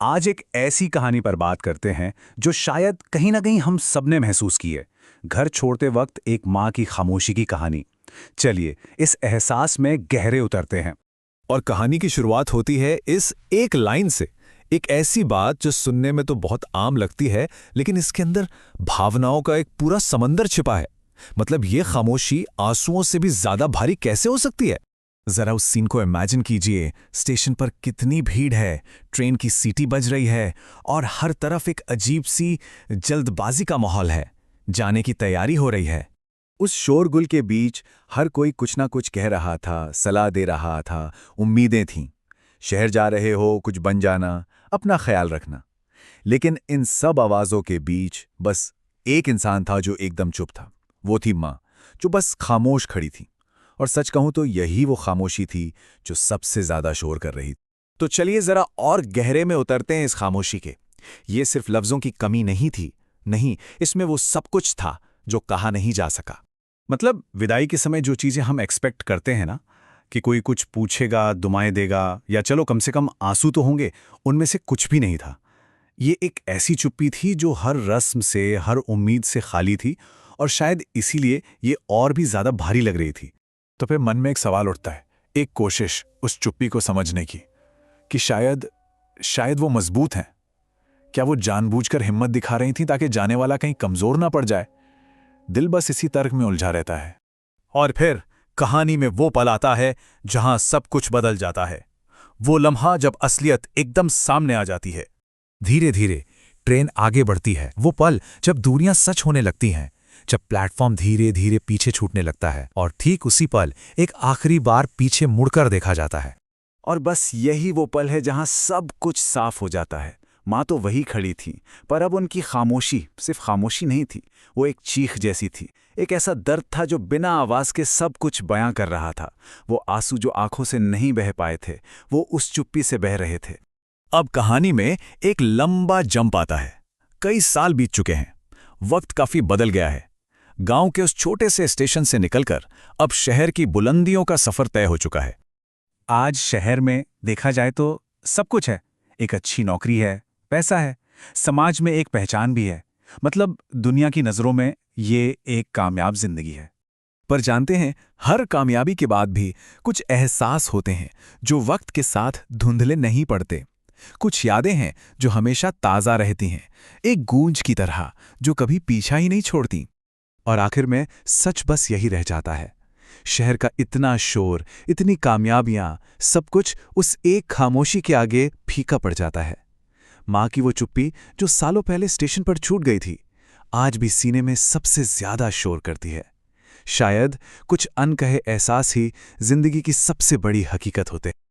आज एक ऐसी कहानी पर बात करते हैं जो शायद कहीं ना कहीं हम सबने महसूस की है। घर छोड़ते वक्त एक माँ की खामोशी की कहानी। चलिए इस एहसास में गहरे उतरते हैं। और कहानी की शुरुआत होती है इस एक लाइन से। एक ऐसी बात जो सुनने में तो बहुत आम लगती है, लेकिन इसके अंदर भावनाओं का एक पूरा समंदर छिपा है। मतलब ये खामोशी आंसुओं से भी ज्यादा भारी कैसे हो सकती है? जरा उस सीन को इमेजिन कीजिए। स्टेशन पर कितनी भीड़ है, ट्रेन की सीटी बज रही है और हर तरफ एक अजीब सी जल्दबाजी का माहौल है। जाने की तैयारी हो रही है। उस शोरगुल के बीच हर कोई कुछ ना कुछ कह रहा था, सलाह दे रहा था, उम्मीदें थीं। शहर जा रहे हो, कुछ बन जाना, अपना ख्याल रखना। लेकिन इन सब आवाज़ों के बीच बस एक इंसान था जो एकदम चुप था। वो थी माँ, जो बस खामोश खड़ी थी। और सच कहूं तो यही वो खामोशी थी जो सबसे ज्यादा शोर कर रही थी। तो चलिए जरा और गहरे में उतरते हैं इस खामोशी के। ये सिर्फ लफ्जों की कमी नहीं थी, नहीं, इसमें वो सब कुछ था जो कहा नहीं जा सका। मतलब विदाई के समय जो चीज़ें हम एक्सपेक्ट करते हैं ना, कि कोई कुछ पूछेगा, दुआएं देगा, या चलो कम से कम आंसू तो होंगे, उनमें से कुछ भी नहीं था। ये एक ऐसी चुप्पी थी जो हर रस्म से, हर उम्मीद से खाली थी, और शायद इसीलिए ये और भी ज्यादा भारी लग रही थी। तो फिर मन में एक सवाल उठता है, एक कोशिश उस चुप्पी को समझने की, कि शायद शायद वो मजबूत हैं। क्या वो जानबूझकर हिम्मत दिखा रही थी ताकि जाने वाला कहीं कमजोर ना पड़ जाए? दिल बस इसी तर्क में उलझा रहता है। और फिर कहानी में वो पल आता है जहां सब कुछ बदल जाता है। वो लम्हा जब असलियत एकदम सामने आ जाती है। धीरे धीरे ट्रेन आगे बढ़ती है। वो पल जब दूरियां सच होने लगती हैं, जब प्लेटफॉर्म धीरे धीरे पीछे छूटने लगता है, और ठीक उसी पल एक आखिरी बार पीछे मुड़कर देखा जाता है। और बस यही वो पल है जहां सब कुछ साफ हो जाता है। माँ तो वही खड़ी थी, पर अब उनकी खामोशी सिर्फ खामोशी नहीं थी, वो एक चीख जैसी थी। एक ऐसा दर्द था जो बिना आवाज़ के सब कुछ बयां कर रहा था। वो आंसू जो आंखों से नहीं बह पाए थे, वो उस चुप्पी से बह रहे थे। अब कहानी में एक लंबा जंप आता है। कई साल बीत चुके हैं, वक्त काफी बदल गया है। गांव के उस छोटे से स्टेशन से निकलकर अब शहर की बुलंदियों का सफर तय हो चुका है। आज शहर में देखा जाए तो सब कुछ है। एक अच्छी नौकरी है, पैसा है, समाज में एक पहचान भी है। मतलब दुनिया की नज़रों में ये एक कामयाब जिंदगी है। पर जानते हैं, हर कामयाबी के बाद भी कुछ एहसास होते हैं जो वक्त के साथ धुंधले नहीं पड़ते। कुछ यादें हैं जो हमेशा ताज़ा रहती हैं, एक गूंज की तरह जो कभी पीछा ही नहीं छोड़ती। और आखिर में सच बस यही रह जाता है। शहर का इतना शोर, इतनी कामयाबियां, सब कुछ उस एक खामोशी के आगे फीका पड़ जाता है। माँ की वो चुप्पी जो सालों पहले स्टेशन पर छूट गई थी, आज भी सीने में सबसे ज्यादा शोर करती है। शायद कुछ अनकहे एहसास ही जिंदगी की सबसे बड़ी हकीकत होते हैं।